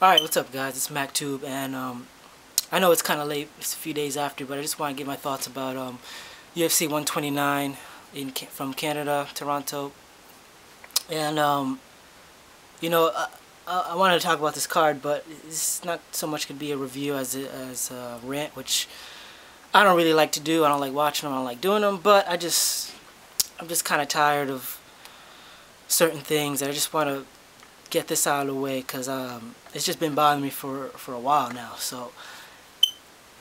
Alright, what's up guys? It's MacTube, and I know it's kind of late, it's a few days after, but I just want to give my thoughts about UFC 129 from Canada, Toronto. And I wanted to talk about this card, but it's not so much could be a review as a rant, which I don't really like to do. I don't like watching them, I don't like doing them, but I'm just kind of tired of certain things, and I just want to get this out of the way because it's just been bothering me for a while now. So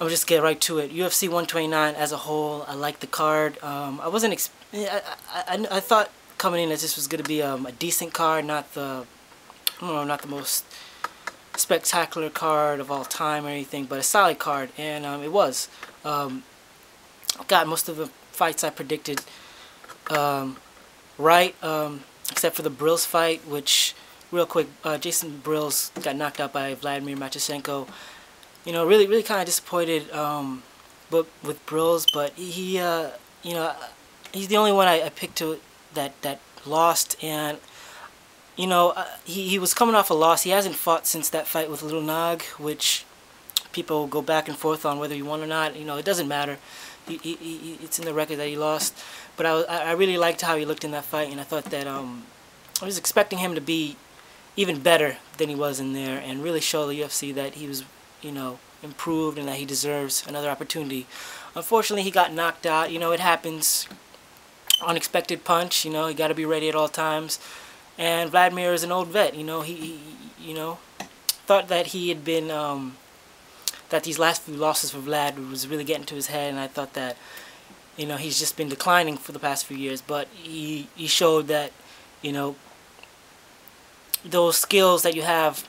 I'll just get right to it. UFC 129 as a whole, I like the card. I thought coming in that this was going to be a decent card, not the most spectacular card of all time or anything, but a solid card, and it was. Got most of the fights I predicted right, except for the Brills fight, which, real quick, Jason Brills got knocked out by Vladimir Matvisenko. You know, really kind of disappointed but with Brills, but he he's the only one I picked to that lost, and he was coming off a loss. He hasn't fought since that fight with Little Nog, which people go back and forth on whether he won or not. It doesn't matter. It's in the record that he lost. But I really liked how he looked in that fight, and I thought that I was expecting him to be even better than he was in there, and really show the UFC that he was, improved, and that he deserves another opportunity. Unfortunately, he got knocked out. It happens. Unexpected punch. You got to be ready at all times. And Vladimir is an old vet. He thought that he had been that these last few losses for Vlad was really getting to his head, and I thought that he's just been declining for the past few years. But he showed that those skills that you have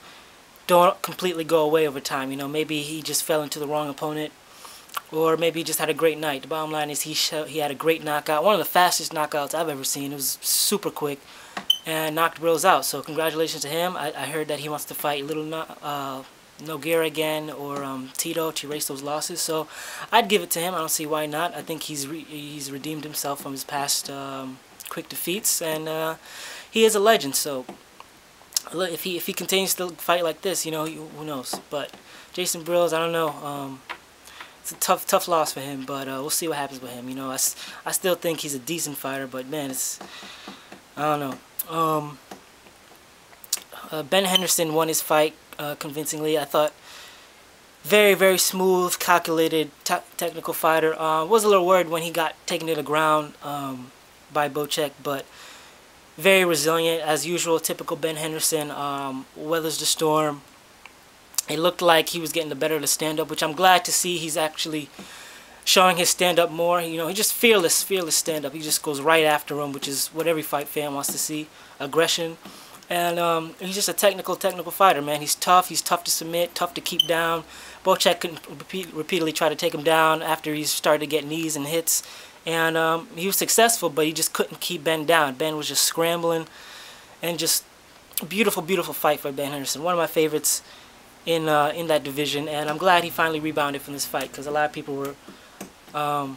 don't completely go away over time. Maybe he just fell into the wrong opponent, or maybe he just had a great night. The bottom line is he had a great knockout, one of the fastest knockouts I've ever seen. It was super quick, and knocked Brills out. So congratulations to him. I heard that he wants to fight Little Nogueira again, or Tito, to erase those losses. So I'd give it to him. I don't see why not. I think he's redeemed himself from his past quick defeats, and he is a legend. So if he continues to fight like this, who knows? But Jason Brills, I don't know. It's a tough loss for him, but we'll see what happens with him. I still think he's a decent fighter, but man, I don't know. Ben Henderson won his fight convincingly. I thought very smooth, calculated, technical fighter. Was a little worried when he got taken to the ground by Bocek, but very resilient as usual. Typical Ben Henderson. Weathers the storm. It looked like he was getting the better of the stand-up, which I'm glad to see. He's actually showing his stand-up more. He just fearless stand-up. He just goes right after him, which is what every fight fan wants to see. Aggression. And he's just a technical fighter, man. He's tough to submit, tough to keep down. Bocek couldn't repeatedly try to take him down after he started to get knees and hits. And he was successful, but he just couldn't keep Ben down. Ben was just scrambling, and just beautiful fight for Ben Henderson. One of my favorites in that division, and I'm glad he finally rebounded from this fight, because a lot of people were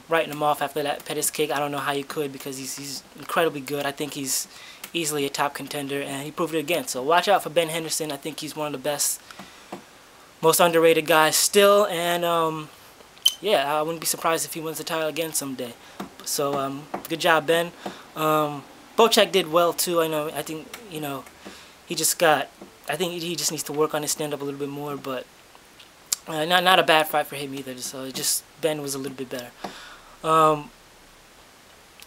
writing him off after that Pettis kick. I don't know how you could, because he's incredibly good. I think he's easily a top contender, and he proved it again. So watch out for Ben Henderson. I think he's one of the best, most underrated guys still, and yeah, I wouldn't be surprised if he wins the title again someday. So good job, Ben. Bocek did well too. I think he just got. I think he just needs to work on his stand-up a little bit more, but not a bad fight for him either. So just Ben was a little bit better.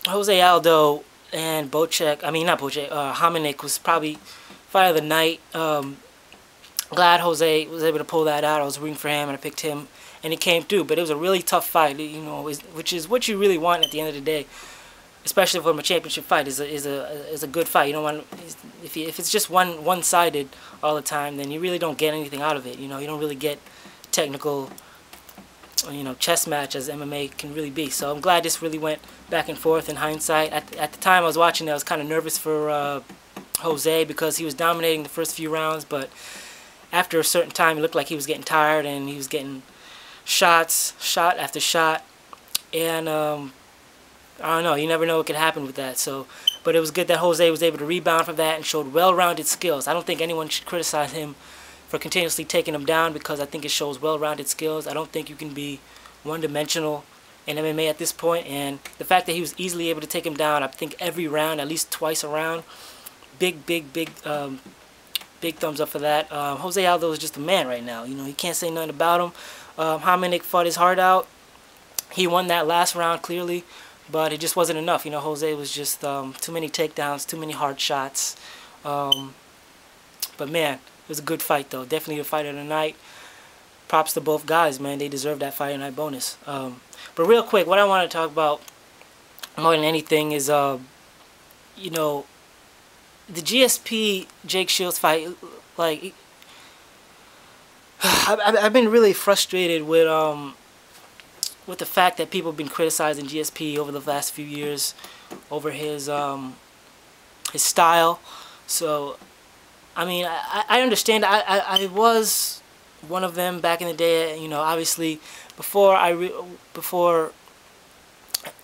Jose Aldo and Bocek, not Bocek, Hominick was probably fight of the night. Glad Jose was able to pull that out. I was rooting for him, and I picked him, and he came through. But it was a really tough fight, which is what you really want at the end of the day, especially from a championship fight. Is a good fight. You don't want, if it's just one-sided all the time, then you really don't get anything out of it. You don't really get technical, chess match as MMA can really be. So I'm glad this really went back and forth in hindsight. At the time I was watching it, I was kind of nervous for Jose, because he was dominating the first few rounds, but after a certain time it looked like he was getting tired, and he was getting shot after shot, and I don't know, you never know what could happen with that. So, but it was good that Jose was able to rebound from that and showed well-rounded skills. I don't think anyone should criticize him for continuously taking him down, because I think it shows well-rounded skills. I don't think you can be one-dimensional in MMA at this point, and the fact that he was easily able to take him down, I think every round, at least twice a round, big thumbs up for that. Jose Aldo is just a man right now. You can't say nothing about him. Dominic fought his heart out. He won that last round clearly, but it just wasn't enough. Jose was just too many takedowns, too many hard shots. But man, it was a good fight though. Definitely the fight of the night. Props to both guys, man. They deserve that fight of the night bonus. But real quick, what I want to talk about more than anything is, the GSP Jake Shields fight. Like, I've been really frustrated with the fact that people have been criticizing GSP over the last few years over his style. So, I mean, I understand. I was one of them back in the day. Obviously, before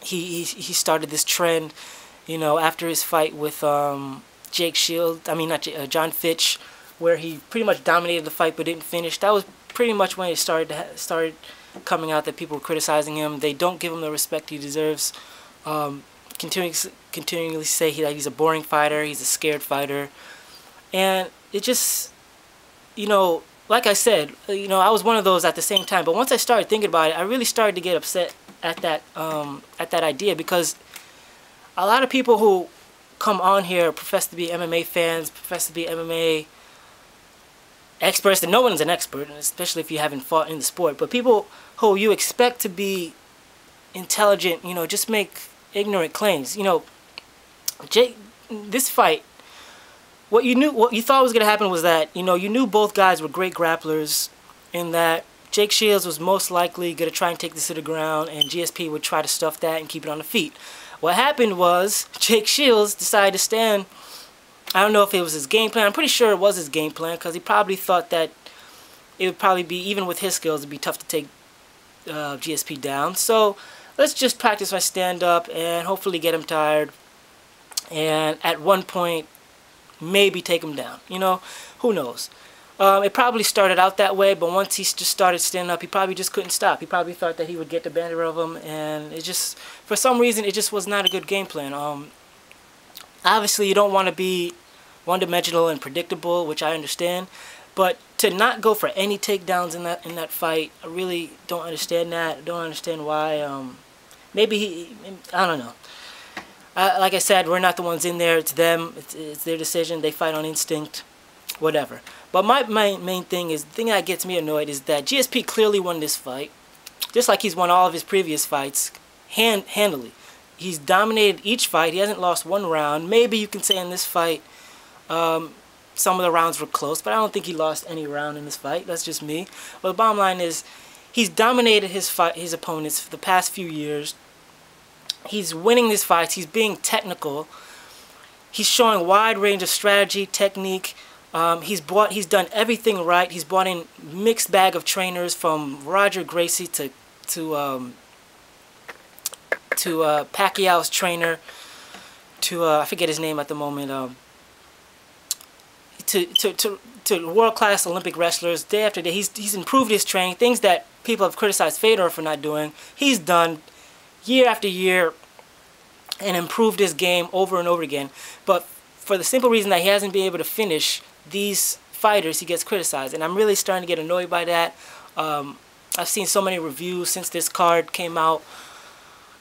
he started this trend. After his fight with Jake Shields, not John Fitch, where he pretty much dominated the fight but didn't finish. That was pretty much when it started coming out that people were criticizing him. They don't give him the respect he deserves. Continually say that he's a boring fighter, he's a scared fighter. And it just, like I said, I was one of those at the same time. But once I started thinking about it, I really started to get upset at that idea, because a lot of people who come on here profess to be MMA fans, profess to be MMA experts, and no one's an expert, especially if you haven't fought in the sport. But people who you expect to be intelligent, just make ignorant claims. This fight, what you thought was going to happen was that, you knew both guys were great grapplers, in that Jake Shields was most likely going to try and take this to the ground, and GSP would try to stuff that and keep it on the feet. What happened was Jake Shields decided to stand. I don't know if it was his game plan. I'm pretty sure it was his game plan, because he probably thought that it would probably be, even with his skills, it'd be tough to take GSP down. So let's just practice my stand-up and hopefully get him tired, and at one point maybe take him down. Who knows? It probably started out that way, but once he just started standing up, he probably just couldn't stop. He probably thought that he would get the better of him, and it just, for some reason, it just was not a good game plan. Obviously, you don't want to be one-dimensional and predictable, which I understand, but to not go for any takedowns in that fight, I really don't understand that. I don't understand why. Maybe I don't know. Like I said, we're not the ones in there. It's them. It's their decision. They fight on instinct, whatever. But my main thing is, the thing that gets me annoyed is that GSP clearly won this fight, just like he's won all of his previous fights, handily. He's dominated each fight. He hasn't lost one round. Maybe you can say in this fight, some of the rounds were close, but I don't think he lost any round in this fight. That's just me. But the bottom line is, he's dominated his opponents for the past few years. He's winning these fights. He's being technical. He's showing a wide range of strategy, technique. He's done everything right. He's brought in mixed bag of trainers, from Roger Gracie to Pacquiao's trainer, to I forget his name at the moment. To world-class Olympic wrestlers, day after day. He's improved his training, things that people have criticized Fedor for not doing. He's done year after year and improved his game over and over again. But for the simple reason that he hasn't been able to finish these fighters, he gets criticized, and I'm really starting to get annoyed by that. I've seen so many reviews since this card came out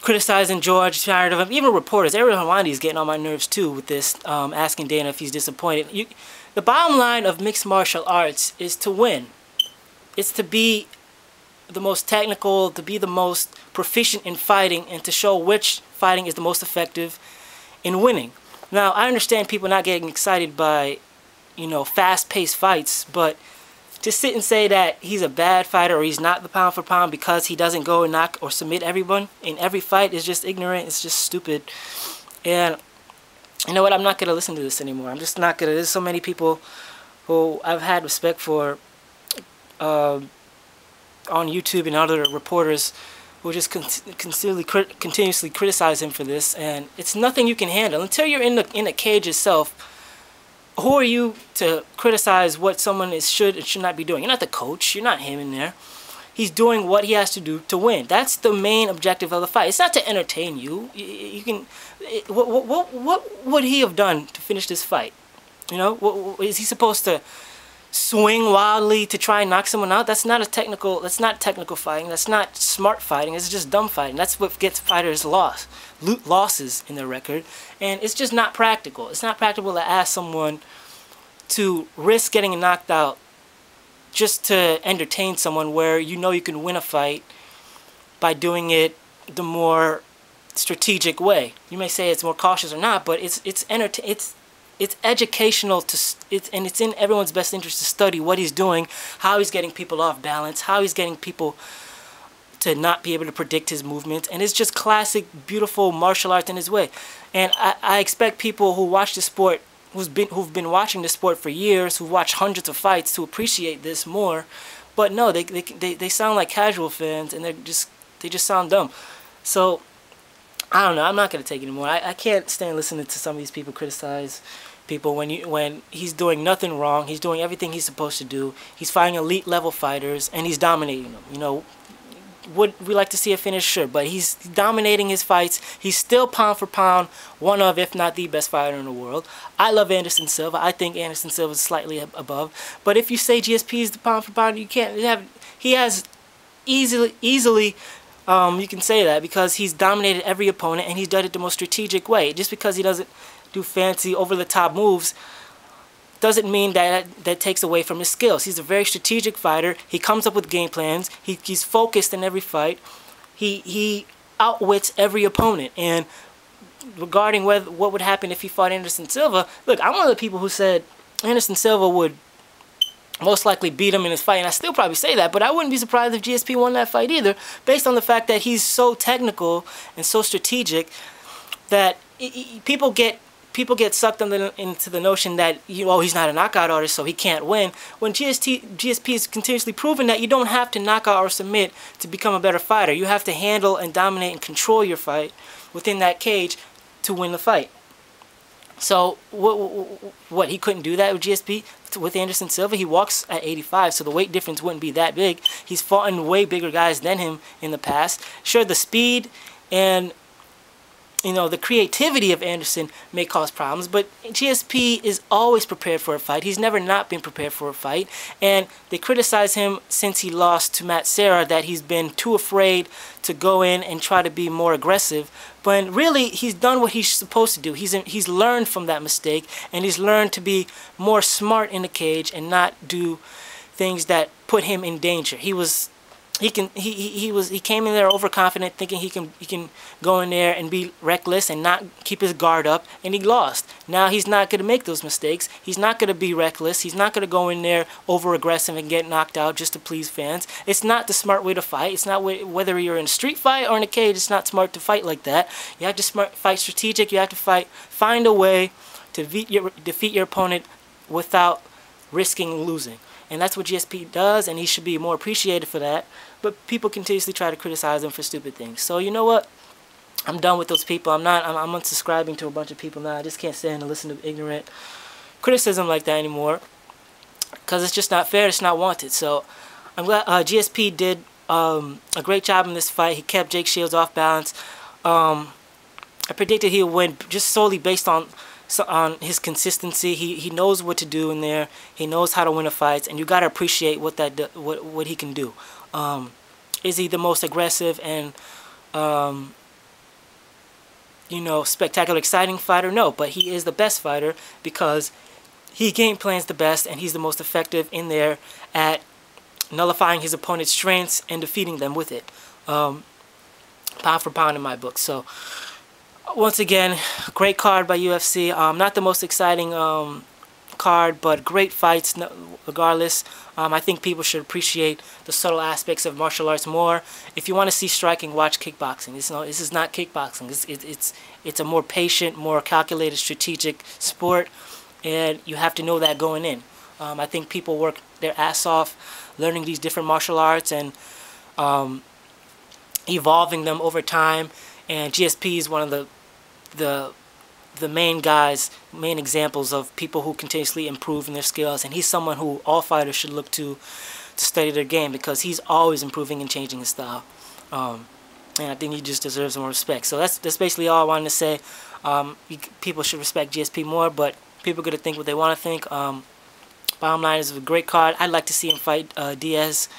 criticizing George, tired of him. Even reporters, Ariel Helwani is getting on my nerves too with this, asking Dana if he's disappointed. The bottom line of mixed martial arts is to win. It's to be the most technical, to be the most proficient in fighting, and to show which fighting is the most effective in winning. Now, I understand people not getting excited by, fast-paced fights, but to sit and say that he's a bad fighter or he's not the pound for pound because he doesn't go and knock or submit everyone in every fight is just ignorant. It's just stupid. And you know what? I'm not going to listen to this anymore. I'm just not going to. There's so many people who I've had respect for on YouTube, and other reporters who just continuously criticize him for this, and it's nothing you can handle. Until you're in the cage itself, who are you to criticize what someone should and should not be doing? You're not the coach. You're not him in there. He's doing what he has to do to win. That's the main objective of the fight. It's not to entertain you. You can. What would he have done to finish this fight? You know, is he supposed to swing wildly to try and knock someone out? That's not technical fighting. That's not smart fighting. It's just dumb fighting. That's what gets fighters losses in their record, and it's just not practical. It's not practical to ask someone to risk getting knocked out just to entertain someone, where you know you can win a fight by doing it the more strategic way. You may say it's more cautious or not, but it's educational and it's in everyone's best interest to study what he's doing, how he's getting people off balance, how he's getting people to not be able to predict his movements, and it's just classic, beautiful martial arts in his way. And I expect people who watch the sport, who've been watching the sport for years, who've watched hundreds of fights, to appreciate this more. But no, they sound like casual fans, and they just sound dumb. So I don't know. I'm not gonna take it anymore. I can't stand listening to some of these people criticize people when he's doing nothing wrong. He's doing everything he's supposed to do. He's fighting elite level fighters, and he's dominating them. You know, would we like to see a finish? Sure, but he's dominating his fights. He's still pound for pound one of, if not the best fighter in the world. I love Anderson Silva. I think Anderson Silva is slightly above. But if you say GSP is the pound for pound, you can't have. He has easily. You can say that because he's dominated every opponent, and he's done it the most strategic way. Just because he doesn't do fancy over-the-top moves doesn't mean that takes away from his skills. He's a very strategic fighter. He comes up with game plans. He's focused in every fight. He outwits every opponent. And regarding what would happen if he fought Anderson Silva, look, I'm one of the people who said Anderson Silva would most likely beat him in his fight, and I still probably say that, but I wouldn't be surprised if GSP won that fight either, based on the fact that he's so technical and so strategic that people get sucked into the notion that he's not a knockout artist, so he can't win. When GSP is continuously proven that you don't have to knock out or submit to become a better fighter. You have to handle and dominate and control your fight within that cage to win the fight. So what he couldn't do that with GSP? With Anderson Silva, he walks at 85, so the weight difference wouldn't be that big. He's fought in way bigger guys than him in the past. Sure, the speed and the creativity of Anderson may cause problems, but GSP is always prepared for a fight. He's never not been prepared for a fight, and they criticize him since he lost to Matt Serra that he's been too afraid to go in and try to be more aggressive. But really, he's done what he's supposed to do. He's learned from that mistake, and he's learned to be more smart in the cage and not do things that put him in danger. He came in there overconfident, thinking he can go in there and be reckless and not keep his guard up, and he lost. Now he's not going to make those mistakes. He's not going to be reckless. He's not going to go in there over aggressive and get knocked out just to please fans. It's not the smart way to fight. It's not whether you're in a street fight or in a cage. It's not smart to fight like that. You have to fight strategic. You have to find a way to defeat your opponent without risking losing. And that's what GSP does, and he should be more appreciated for that. But people continuously try to criticize him for stupid things. So you know what? I'm done with those people. I'm unsubscribing to a bunch of people now. I just can't stand to listen to ignorant criticism like that anymore, because it's just not fair. It's not wanted. So I'm glad GSP did a great job in this fight. He kept Jake Shields off balance. I predicted he would win just solely based on his consistency. He knows what to do in there. He knows how to win a fight, and you gotta appreciate what he can do. Is he the most aggressive and spectacular, exciting fighter? No, but he is the best fighter because he game plans the best, and he's the most effective in there at nullifying his opponent's strengths and defeating them with it. Pound for pound in my book. So once again, great card by UFC. Not the most exciting card, but great fights regardless. I think people should appreciate the subtle aspects of martial arts more. If you want to see striking, watch kickboxing. This is not kickboxing. It's a more patient, more calculated, strategic sport, and you have to know that going in. I think people work their ass off learning these different martial arts and evolving them over time. And GSP is one of the the main examples of people who continuously improve in their skills, and he's someone who all fighters should look to study their game, because he's always improving and changing his style. And I think he just deserves more respect. So that's basically all I wanted to say. People should respect GSP more, but people are going to think what they want to think. Bottom line is a great card. I'd like to see him fight Diaz,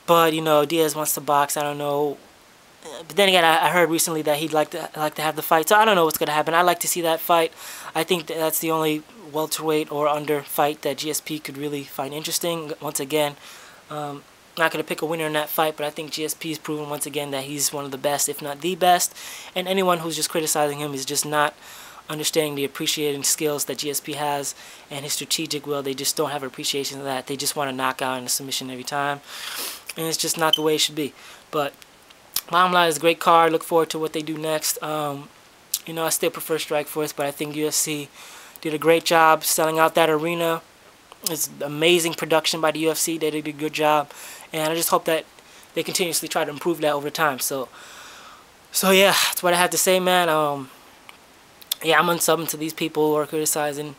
but you know, Diaz wants to box. I don't know. But then again, I heard recently that he'd like to have the fight. So I don't know what's going to happen. I'd like to see that fight. I think that's the only welterweight or under fight that GSP could really find interesting. Once again, not going to pick a winner in that fight, but I think GSP's proven once again that he's one of the best, if not the best. And anyone who's just criticizing him is just not understanding the appreciating skills that GSP has and his strategic will. They just don't have appreciation of that. They just want to knock out in a submission every time, and it's just not the way it should be. But bottom line is a great card. Look forward to what they do next. You know, I still prefer Strikeforce, but I think UFC did a great job selling out that arena. It's amazing production by the UFC. They did a good job, and I just hope that they continuously try to improve that over time. So yeah, that's what I have to say, man. Yeah, I'm unsubbing to these people who are criticizing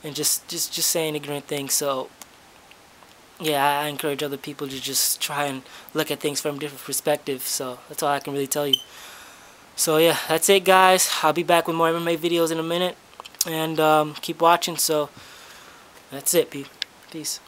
and just saying ignorant things. So yeah, I encourage other people to just try and look at things from different perspectives. So that's all I can really tell you. So yeah, that's it, guys. I'll be back with more MMA videos in a minute, and keep watching. So that's it, peace.